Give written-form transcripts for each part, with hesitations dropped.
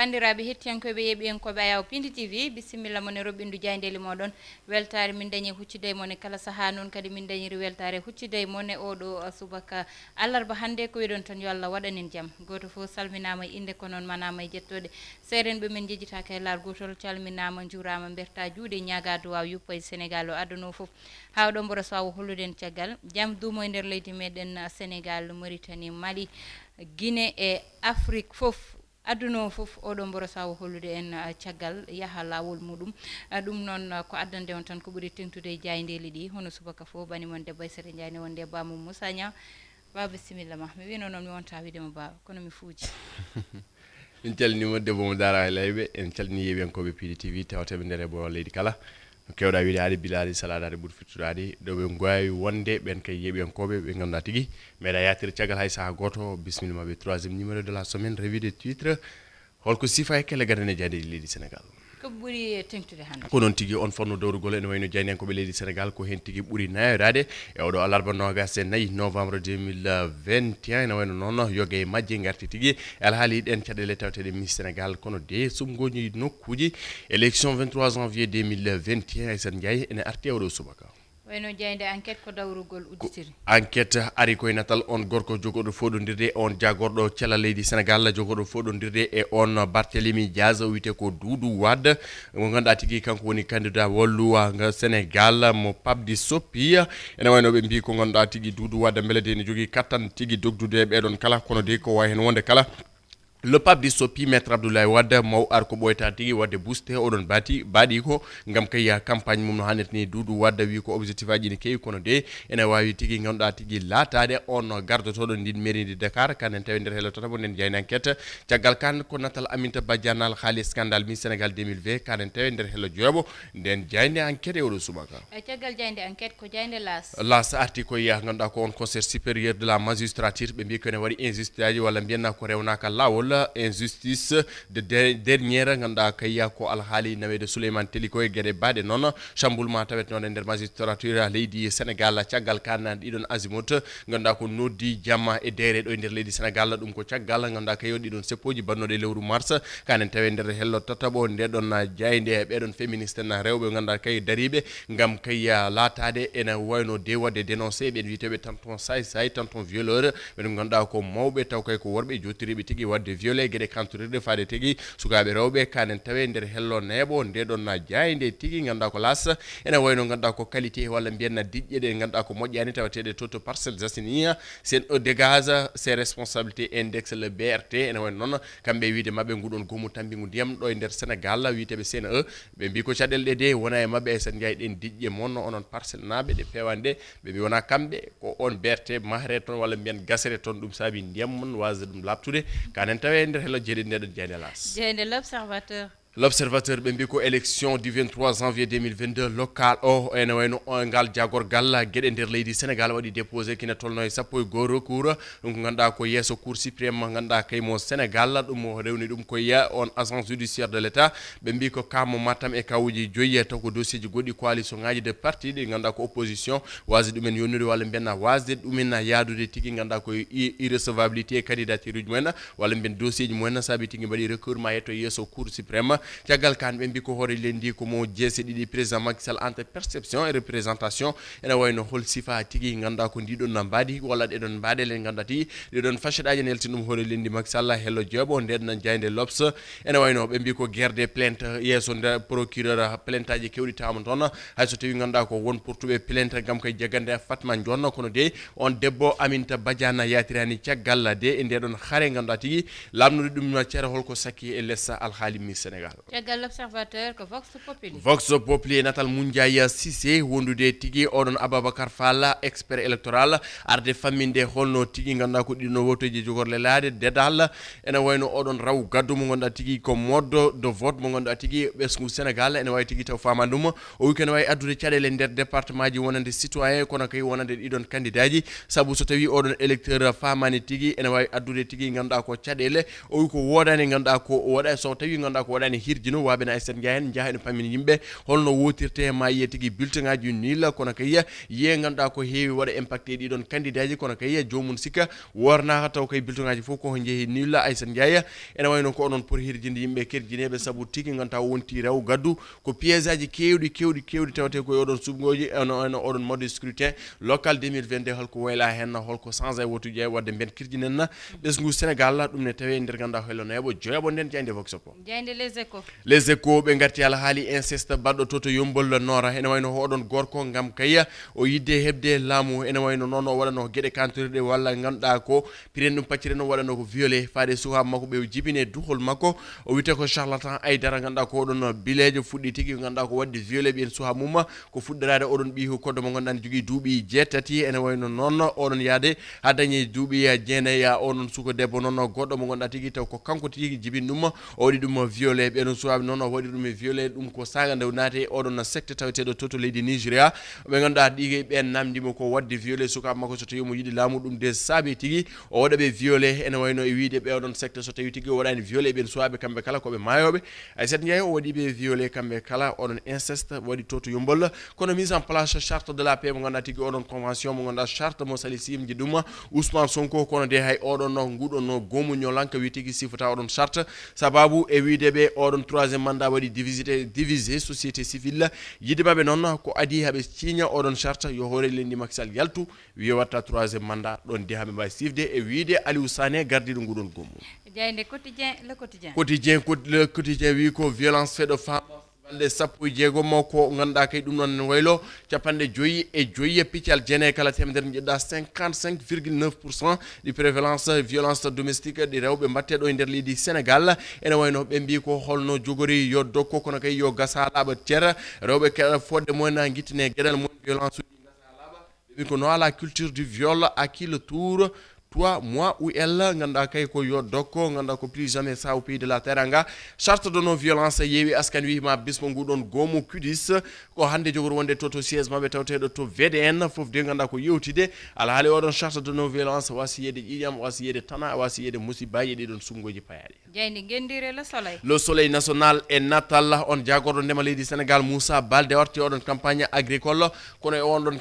bandiraɓe hettiyankoɓe yeɓiyankoɓe ayaw Pindi TV bisimilla mon e roɓɓindu jayndeli moɗon weltare min dañi huccidey mon e kala saaha noon kadi min dañiri weltare huccidey mon e oɗo subaka allarba hande ko wiɗon tan yo Allah waɗanen jaam goto fof salminama inde ko noon manama e jettode serenɓe men jejjitaka e laar gotol calminama jurama berta juuɗe ñaga duwaw yuppa e Sénégal o aduna fof hawɗo mbora sawo holluden caggal jaam duumo e nder leydi meɗen Sénégal Mauritanie Mali Guinée e Afrique fof aduna fof oɗo mboro sawo hollude en caggal yaha lawol muɗum ɗum noon ko addande on tan ko ɓuri tengtude e jayndeli ɗi hono subaka fof bani mon debbo Aissata Ndiaye wonde bamum Moussa Niang baba bisimilla ma mi wino noon mi wonta widema baba kono mi fuuji en calminima debbo mo dara e layɓe en calmini yeɓiyankoɓe Pidi TV tawteɓe nder e bo leydi kala no kewɗa wiɗade bilade saladade ɓuuri fittuɗade ɗoɓe gowawi wonde ɓen kay yeɓiyankoɓe ɓe ganduɗa tigui meeɗa yatir caggal hay saaha goto bisimilla mabɓe troisiéme numéro de la semaine revue de titre holko sifa e kelle gadane jaadeji leydi Sénégal ko ɓuri tengtude hande ko noon tigui on fonno dowrugol ene wayno jayniyankoɓe leydi Sénégal ko hen tigui ɓuuri nayorade e oɗo alarba nogas e 4 novembre 2021 ene wayno noon yogue majje garti tigui alhaali ɗen caɗele tawteɗe Miss Sénégal kono de sumgoji nokkuji élection 23 janvier 2021 Aissata Ndiaye ene arti e oɗo subaka wayno jayde enquête ko dawrugol udditiri enquête ari koye natal on gorko jogoɗo foɗodirde on jagorɗo cella leydi Sénégal jogoɗo foɗodirde e on Barthélémy Diaz wiyete ko Doudou Wade mo ganduɗa tigui kanko woni candidat walluwa Sénégal mo pabdi soppi ene wayno ɓe mbi ko ganduɗa tigui Doudou Wade beele de ne jogui kattan tigui dogdude ɓeɗon kala kono de ko way hen wonde kala le pape di soppi maître Abdoulaye Wade maw ar ko ɓoyta tigui wadde boosté oɗon baɗi ko gam kay campagne mum no hannirta ni Doudou Wade wi ko objectif aji ne kewi kono de ene wawi tigui ganduɗa tigui latade on gardotoɗo ndin mairie de Dakar kanen tawi nder hello totabo nden jayni enquête caggal kan ko natal Aminata Badianal haali scandale Miss Sénégal 2020 kanen tawi nder hello joyoɓo nden jayni enquête e oɗo subaka caggal jayde enquête ko jayde las arti koye ganduɗa ko on conseil supérieur de la magistrature ɓe mbi ko ene waɗi injustice aji walla mbiyanna ko rewnaka lawol injustice de dernière ganduɗa kayya ko alhaali nawede Souleymane Teliko e gueɗe baɗe noon chamboulement tawet noon e nder magistrature leydi Sénégal caggal kan ɗiɗon azimut ganduɗa ko noddi jamma e deere ɗo e nder leydi Sénégal ɗum ko caggal ganduɗa kayo ɗiɗon seppoji bannoɗe lewru mars kanen tawe nder hello tataɓo ndeɗon jayde ɓeɗon féministe na rewɓe ganduɗa kay dariɓe gam kayya latade ene wayno de wadde dénoncé ɓen witeɓe tanton say tanton violeur ɓen ganduɗa ko mawɓe taw kay ko worɓe jottiriɓe tigui wadde violé gueɗe kantorirde faade tigui sukaɓe rewɓe kanen tawe nder hello neeɓo ndeɗon jayde tigui ganduɗa ko las ene wayno ganduɗa ko qualité walla mbiyanna diƴƴe ɗe ganduɗa ko moƴƴani tawateɗe to Parcelles Assainies sen e dégage ses responsabilités index le BRT ene wayno noon kamɓe wiide mabɓe nguɗon gomu tambingu ndiyam ɗo e nder Sénégal witeɓe CNE ɓe mbi ko caɗele ɗe de wona e mabɓe Aissata Ndiaye ɗen diƴƴe moon onon parcelle naɓe ɗe pewande ɓe mbi wona kamɓe ko on BRT mahre toon walla mbiyan gasere toon ɗum saabi ndiyam mon wasde ɗum labtude kanen tawe nder hello jeeɗi ndeɗon jeyde las jeyde l'observateur L'observateur ɓe mbi ko élection du 23 janvier 2022 local o ene wayno ngal jagorgal gueɗe nder leydi Sénégal waɗi déposé kina tolno e sappo e goho recours ɗum ko ganduɗa ko yesso cour suprême ganduɗa kaymo Sénégal ɗum rewni ɗum koye on agence judiciaire de l'état ɓe mbi ko kamo Matam e kawuji joyyi taw ko dossier ji goɗɗi coalition ngaji de parti ɗi ganduɗa ko opposition wasde ɗumen yonnude walla mbiyanna wasde ɗumen yaadude tigui ganduɗa ko irrecevabilité candidature uji mumen walla mbiyan dossier ji mumen saabi tigui mbaɗi recours ma yetto yesso cour suprême caggal kan ɓe mbi ko hoore lendi ko mo jeese ɗiɗi président Macky Sall entre perception et représentation ene wayno hol sifa tigui ganduɗa ko ndiɗon mbaɗi walla ɗeɗon mbaɗele ganduɗa tigui ɗeɗon fachetaji nelti ɗum hoore lendi Macky Sall hello jeeɓo ndeɗon jayde l'Obs ene wayno ɓe mbi ko guerre des plaintes yesso nde procureur plainte aji kewɗi tawama toon hayso tawi ganduɗa ko won pourtuɓe plainte gam koye jagande Fatma Dione kono de on debbo Aminata Badiane yatirani caggal de e ndeɗon haare ganduɗa tigui lamnude ɗum ceera holko sakki e lessa alhaali Miss Sénégal caggal l'observateur ko Vox Populi Vox Populi natal Moundiaye Cissé wondude tigui oɗon Ababacar Fall expert électoral arde famminde holno tigui ganduɗa ko ɗino wotoji jogorle laade dédal ene wayno oɗon raw gaddu mo ganduɗa tigui ko mode de vote mo ganduɗa tigui ɓesgu Sénégal ene wawi tigui taw famani ɗum o wi ko ene wawi addude caɗele nder département ji wonande citoyen kono kay wonande ɗiɗon candidat ji saabu so tawi oɗon électeur famani tigui ene wawi addude tigui ganduɗa ko caɗele o wi ko wodani ganduɗa ko waɗa so tawi ganduɗa ko waɗani hirjino waɓe na Aissata Ndiaye en jaha en pamini yimɓe holno wotirte ma yiye tigi bulletin ngaji nil kono kay yiye ganduɗa ko heewi waɗa impacté ɗiɗon candidat ji kono kay jomum sikka wornaka taw kay bulletin ngaji fof ko jeehi nil Aissata Ndiaye ene wayno ko onon pour hirjinde yimɓe kerjineɓe saabu tigi ganduɗa wonti rew gaddu ko piège aji kewɗi tawte ko oɗon subgoji oɗon mode scrutin local 2022 holko wayla hen holko changé wotuji wadde ben kirjinen ɓesgu Sénégal ɗum ne tawi nder ganduɗa hellono heɓo joyaɓo nden jayde vox pop jayde les échos ɓe garti ala haali inceste baɗɗo toto yombol nora ene wayno oɗon gorko gam kayya o yidde hebde laamu ene wayno noon o waɗano gueɗe kantoriɗe walla ganduɗa ko piren ɗum paccire noon waɗano ko violé faade suha makko ɓe jibine duhol makko o wiyete ko charlatan Aidara ganduɗa ko oɗon bilejo fuɗɗi tigui ganduɗa ko wadde violé ɓiyen suha mum ko fuɗɗorade oɗon ɓihu koddo mo ganduɗa ne jogui duuɓi 7 ene wayno noon oɗon yaade ha dañi duuɓi 9 oɗon suko debbo noon goɗɗo mo ganduɗa tigui taw ko kanko tigui jibin ɗum o waɗi ɗum violé ɓeɗon suwaɓe noon o waɗi ɗum e violé ɗum ko saga nde naate oɗon secte taweteɗo toto leydi Nigéria ɓe ganduɗa ɗigue ɓen namdimo ko wadde violé sukaɓe makko so tawi mo yiɗi laamu ɗum de saabi tigui o waɗaɓe violé ene wayno e wiide ɓeɗon secte so tawi tigui o waɗani violé ɓen suwaɓe kamɓe kala koɓe mayoɓe Aissata Ndiaye o waɗiɓe violé kamɓe kala oɗon inceste waɗi toto yombol kono mise en place charte de la paix mo ganduɗa tigui oɗon convention mo ganduɗa charte mo sali simji ɗum Ousmane Sonko kono de hay oɗon nguɗon gomuñolanka wi tigui sifata oɗon charte sababu e wideɓe oɗon troisiéme mandat waɗi divisé société civile yideɓaɓe noon ko adi haɓe signa oɗon charte yo hoore lendi Macky Sall yaltu wiye watta troisiéme mandat ɗon de haɓe mbawi sifde e wiide Aliou Sané gardiɗo nguɗon gomu jayde quotidien le quotidien wi ko violence fait de femme balɗe 16 ko ganduɗa kay ɗum noon waylo capanɗe 5 piccal jeene kala temedere jiɗɗa 55,9% ɗi prévalence violence domestique ɗi rewɓe mbatteɗo e nder leydi Sénégal ene wayno ɓe mbi ko holno jogori yo dokko kono kay yo gasa laaɓa ceera rewɓe keɗa fodde mumen guittine gueɗal mumen violence uji gasa laaɓa ɓe mbi ko no ala culture du viol à qui le tour toi, moi ou elle, nganda kay ko yo dokko nganda ko plus jamais ça au pays de la teranga charte de non violence yewi askan wi ma bismo ngudon gomu kudis ko hande jogor wonde toto siège mabbe tawtedo to VDN fof de nganda ko yewtide ala hali odon charte de non violence wasi yede ƴiƴam wasi yede tana wasi yede musibaji ɗi don sumgoji payade jayni gendire le soleil national et natal on jagordo ndema leydi Sénégal Moussa Baldé warti odon campagne agricole kono e on don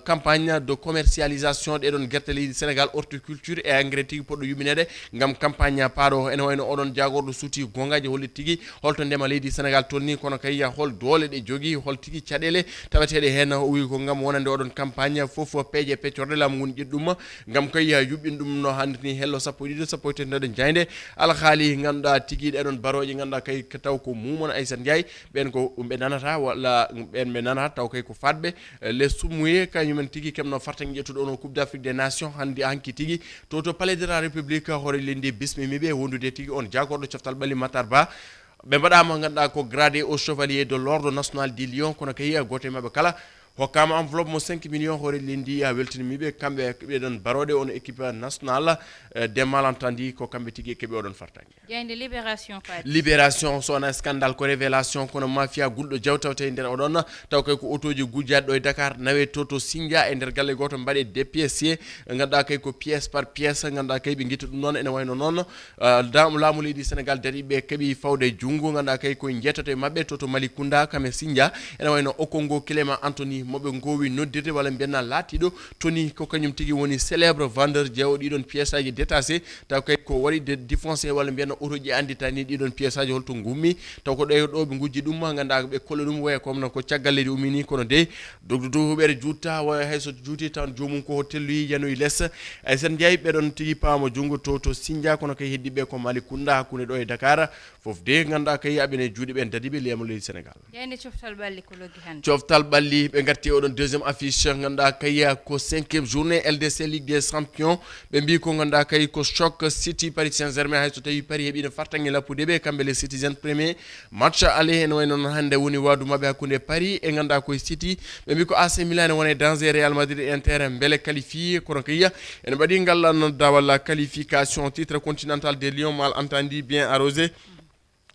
campagne de commercialisation de don leydi Sénégal horticulture et engrais tigi poddo yuminede ngam campagne paado ene wayno odon jagordo suuti gongaji holli tigi holto ndema leydi Sénégal tonni kono kay hol doole de jogi hol tigi cadele tawetede hen o wi ko ngam wonande odon campagne fofo peeje peccorde lam ngun jiddum ngam kay yubbin dum no handini hello sappo ɗiɗi sappo tedde jayde al khali nganda tigi edon baroji nganda kay taw ko mumon Aissata Ndiaye ben ko be nanata wala ben be nanata taw kay ko fadbe les sumuye kanyumen tigi kemno fartangi jettudo no Coupe d'Afrique des Nations handi hanki tigi to palais de la République hore lendi bismi be wondude tigi on jagordo coftal bali Matar Ba be badama nganda ko gradé au chevalier de l'ordre national du Lion kono kay gote mabbe kala hokkama enveloppe mo 5 millions hore lendi a weltinimibe kambe be don barode on équipe nationale des malentendus ko kambe tigi kebe odon fartangi jayde libération so na scandale ko révélation kono mafia guldo jawtawte nder odon taw kay ko otoji gujjaddo e Dakar nawe toto Sindia e nder galle goto mbade DPC ngada kay ko pièce par pièce ngada kay be gittu dum non ene wayno non laamu leydi Sénégal dari be kebi fawde jungo ngada kay ko jettato mabbe toto Malikunda kame Sindia ene wayno Okongo Clément Anthony mobe ngowi noddirde wala benna latido toni ko kanyum tigi woni célèbre vendeur jeewo didon pièces aji détachées taw kay ko wari de défoncer wala benna otoji anditani didon pièces aji holto gummi taw ko do be gujji dum ganda be kollo dum way ko non ko ciagal di umini kono de dogdo bere jutta way hayso juuti tan jomum ko hotelli yanoy less Aissata Ndiaye be don tigi paamo jungo to Sindia kono kay heddi be ko Malikunda hakune do e Dakar fof de ganda kay abene juudi be dadibe lemu leydi Sénégal yande coftal balli ko loggi hande coftal balli be garti odon deuxième affiche nganda kay ko 5e journée LDC Ligue des Champions be mbi ko nganda kay ko choc City Paris Saint-Germain hay so tawi Paris hebi no fartangi lappude be kambe les citizens premier match aller en wayno hande woni wadu mabbe hakunde Paris e nganda ko City be mbi ko AC Milan woni danger Real Madrid Inter bele qualifié kono kay en badi ngallan dawala qualification titre continental des Lions mal entendu bien arrosé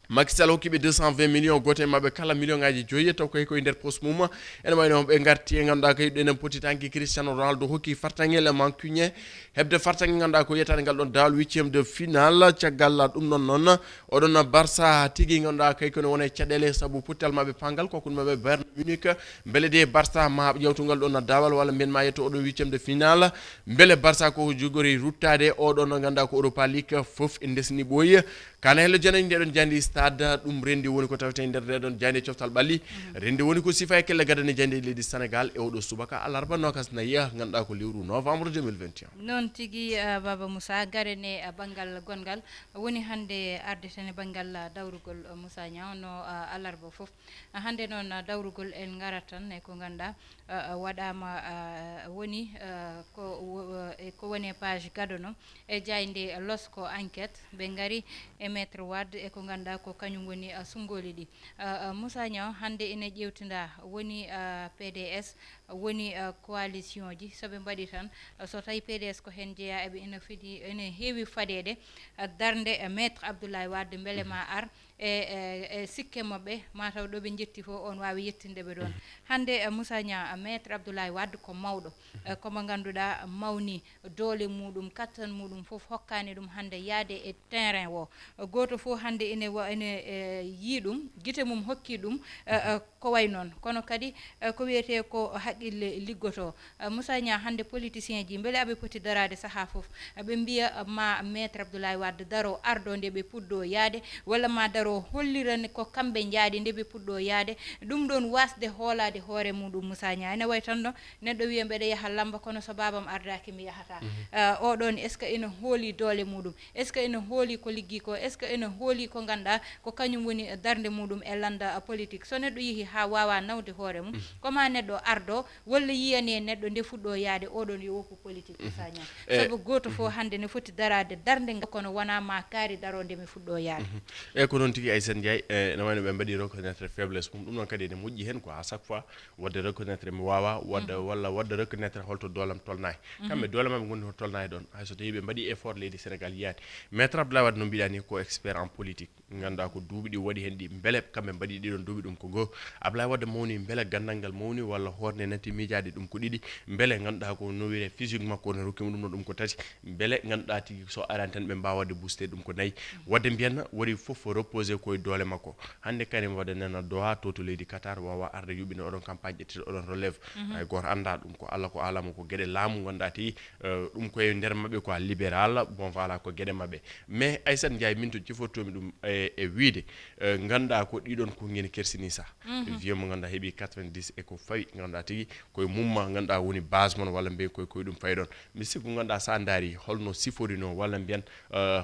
Macky Sall hokkiɓe 220 millions gote mabɓe kala million ngaji joyi taw kay koye nder poste mum ene wayno ɓe garti e ganduɗa kay ɗenen poti tanki Cristiano Ronaldo hokki fartanguel mancuñe hebde fartangue ganduɗa ko yetade ngal ɗon dawal 8e de finale caggal ɗum noon oɗon Barça tigui ganduɗa kay kono wona caɗele saabu puttal mabɓe pangal kokun mabɓe Bayern Munich beele de Barça ma ƴewtugal ɗon dawal walla mbiyen ma yetto oɗon 8e de finale beele Barça ko jogori ruttade oɗon ganduɗa ko Europa League foof e desni ɓooyi kana hello janayi ndeɗon jandi stade ɗum rendi woni ko tawte nder ɗon jandi coftal ɓalli rendi woni ko sifa e kelle gadane jandi leydi Sénégal e oɗo subaka alarba nogas nayi ganduɗa ko lewru novembre 2021 non tigui Baba Moussa garene banggal gongal woni hande ardetene banggal dawrugol Moussa Niang no alarba foof hande noon dawrugol en garat tan e ko ganduɗa waɗama woni ko woni page gadono e jayde losko enquête ɓe gari e maître Wade e ko ganduɗa ko kañum woni sungoli ɗi Moussa Niang hande ene ƴewtida woni PDS woni coalition ji soɓe mbaɗi tan so tawi PDS ko hen jeeya eɓe ene heewi fadede darde maître Abdoulaye Wade beele ma ar e sikke mabɓe mataw ɗo ɓe jetti fof on wawi yettindeɓe ɗon hande Moussa Niang maître Abdoulaye Wade ko mawɗo komo ganduɗa mawni doole muɗum kattan muɗum fof hokkani ɗum hande yaade e terrain o goto fof hande ene yii ɗum guite mum hokki ɗum ko way noon kono kadi ko wiyete ko haqqille liggoto Moussa Niang hande politicien ji beele aɓe poti darade saaha fof ɓe mbiya ma maître Abdoulaye Wade daro ardo nde ɓe puɗɗo yaade walla ma daro hollirane ko kamɓe jaadi nde ɓe puɗɗo yaade ɗum ɗon wasde hoolade hoore muɗum Moussa Niang ene way tan ɗo neɗɗo wiya mbeɗa yaha lamba kono so babam ardaki mi yahata oɗon est ce que ene hooli doole muɗum est ce que ene hooli ko liggi ko est ce que ene hooli ko ganduɗa ko kañum woni darde muɗum e landa politique so neɗɗo yeehi ha wawa nawde hoore mum koma neɗɗo ardo walla yiyani neɗɗo nde fuɗɗo yaade oɗon yo woppu politique Moussa Niang saabu goto fof hande ne foti darade darde kono wona ma kaari darode mi fuɗɗo yaade e ko noon tigui Aissane Ndiaye ene wayno ɓe mbaɗi reconnaître faiblesse mum ɗum noon kadi ene moƴƴi hen quoi à chaque fois wadde reconnaître mi wawa wadde walla wadde reconnaître holto doolam tolnayi kamɓe doole mabɓe gondi to tolnayi ɗon hayso tawi ɓe mbaɗi effort leydi Sénégal yiyade maître Abdoulaye Wade no mbiɗani ko expert en politique ganduɗa ko duuɓi ɗi waɗi hen ɗi beele kamɓe mbaɗi ɗiɗon duuɓi ɗum ko goo Abdoulaye Wade mawni beele gandal ngal mawni walla hoorde natti miijade ɗum ko ɗiɗi beele ganduɗa ko no wiye physique makko ne rokkimo ɗum no ɗum ko tati beele ganduɗa tigui so arani tan ɓe mbawa wadde boosté ɗum ko nayyi wadde mbiyanna waɗi foof reposé koye doole makko hande karim waɗa nena doha to leydi Qatar wawa arde yuɓɓine oɗon campagne ƴettide oɗon relève hay goto anda ɗum ko Allah ko alamo ko gueɗe laamu ganduɗa tigui ɗum koye nder mabɓe quoi libéral bon voilà ko gueɗe mabɓe mais Aissane Ndiaye min to cifortomi ɗum e wiide ganduɗa ko ɗiɗon ko ngeni kersini sa vieux mo ganduɗa heeɓi 90 e ko fawi ganduɗa tigui koye mumma ganduɗa woni base mon walla mbiyen koye ɗum fayi ɗon mi sikku ganduɗa sa daari holno siforino walla mbiyen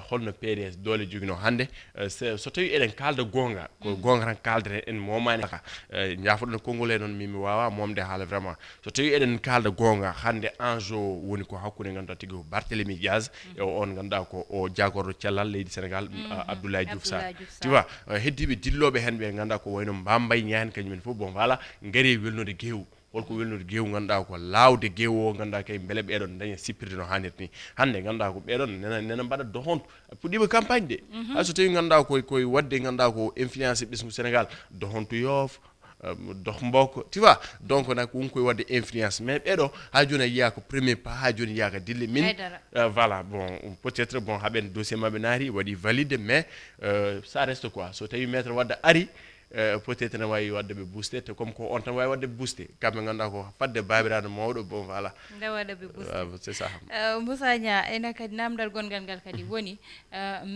holno PDS doole jogino hande so tawi eɗen kalda gonga ko gonga tan kaldete en momani ka jafoɗon konngol e noon mi wawa momde haala vraiment so tawi eɗen kalda gonga hande enjeu woni ko hakkude ganduɗa tigui ko Barthélémy Diaz e on ganduɗa ko o jagorɗo cellal leydi Sénégal Abdoulaye Diouf Sarr tu vois heddiɓe dilloɓe hen ɓe ganduɗa ko wayno Bambay Niani kañumen fof bon voilà gaari welnude geewu holko welnude geewu ganduɗa ko lawde geewu o ganduɗa kay beele ɓeɗon daña sippirde no hannirta ni hande ganduɗa ko ɓeɗon nena mbaɗa dohonto puɗɗiɓe campagne de hay so tawi ganduɗa koye wadde ganduɗa ko influence ɓesgu Sénégal dohonto Yoff doh mboko tu vois donc nak won koye wadde influence mais ɓeɗo ha joni a yiya ko premier pas ha joni yiyaka dille min voilà bon peut être bon haɓen dossier mabɓe naati waɗi valide mais ça reste quoi so tawi maître Wade ari peut être ne wawi wadde ɓe boosté te comme ko on tan wawi wadde ɓe boosté kamɓe ganduɗa ko fadde babiraɗo mawɗo bon voilà nde waɗa ɓe boosté c'est ça Moussa Niang ene kadi namdal gongal ngal kadi woni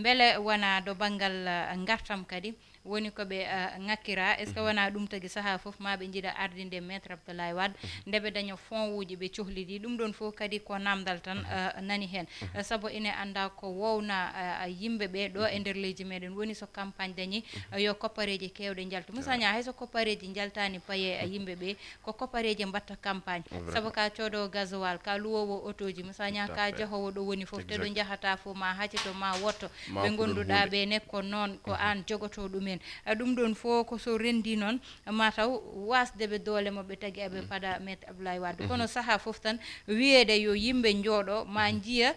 beele wona do banggal gartam kadi woni ko ɓe ŋakkira est ce que wona ɗum tagi saaha fof ma ɓe jiiɗa ardinde maître Abdoulaye Wade nde ɓe daña fond uji ɓe cohlidi ɗum ɗon fof kadi ko namdal tan nani hen saabu ene anda ko wowna yimɓe ɓe ɗo e nder leydi meɗen woni so campagne dañi yo koppareji kewɗe jalta Moussa Niang hayso koppareji jaltani paye yimɓe ɓe ko koppareji mbatta campagne saabu ka codowo gasoil ka luwowo auto ji Moussa Niang ka jahowo ɗo woni fof te ɗo jahata fof ma haccito ma wotto ɓe gonduɗa ɓe ne ko noon ko an jogoto ɗumen mumen ɗum ɗon fo ko so rendi noon mataw wasde ɓe doole moɓe tagi aɓe paɗa maître Abdoulaye Wade kono saaha fof tan wiyede yo yimɓe jooɗo ma jiya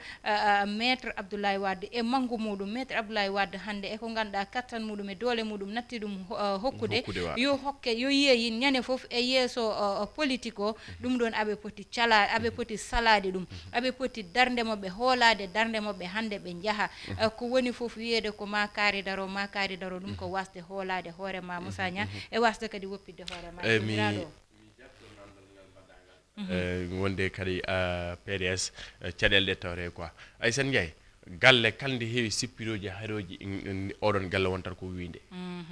maître Abdoulaye Wade e manggu muɗum maître Abdoulaye Wade hande e ko ganduɗa kattan muɗum e doole muɗum natti ɗum hokkude yo hokke yo yeeyi ñande fof e yeeso politique o ɗum ɗon aɓe poti aɓe poti salade ɗum aɓe poti darde moɓe hoolade darde moɓe hande ɓe jaaha ko woni fof wiyede ko makari daro ɗum ko wasde hoolade hoorema Moussa Nia e wasde kadi woppidde hoorema wonde kadi PDS caɗele ɗe tawre quoi Aissata Ndiaye galle kalde heewi sippiroji haroji oɗon galle wontat ko wiinde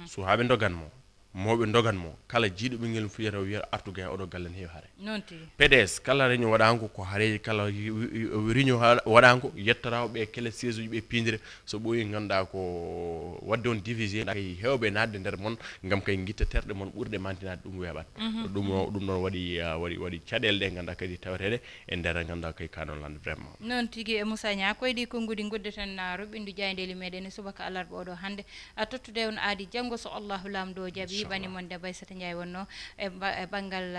so haɓe doganmo mawɓe doganmo kala jiiɗo ɓinguel fiyata wiyata artuga e oɗo galle ne heewi haare non tigi PDS kala réunion waɗanko ko haareji kala réunion waɗanko yettatawo ɓe kele siège uji ɓe pindire so ɓooyi ganduɗa ko wadde on divisé kay hewɓe nadde nder moon gam kay guitta terɗe moon ɓurde mantinade ɗum weeɓat ɗum ɗon waɗi caɗele ɗe ganduɗa kadi tawreɗe e nder ganduɗa kay kanon lande vraiment non tigui e Moussa Nia koyɗi konngudi goddeten roɓindu jayndeli meɗen e subaka alarba oɗo hande tottude on aadi janggo so Allahu lamdo jaaɓi bani mon debbo Aissata Ndiaye wonno e banggal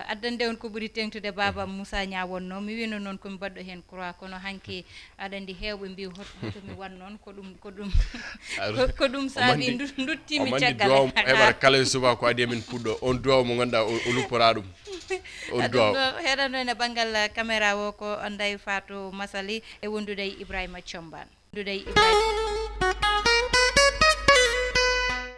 addande on ko ɓuri tengtude baba Moussa Nia wonno mi wino noon komi baɗɗo hen croix kono hanki aɗa andi hewɓe mbi hotomi wan noon ko ɗum saabi duttimi caggal heɓata kala suba ko adi min puɗɗo on duwaw mo ganduɗa o luppora ɗum on duwaw heɗano en e banggal caméra o ko Ndeye Fatou Massaly e wondude Ibrahima Thiombane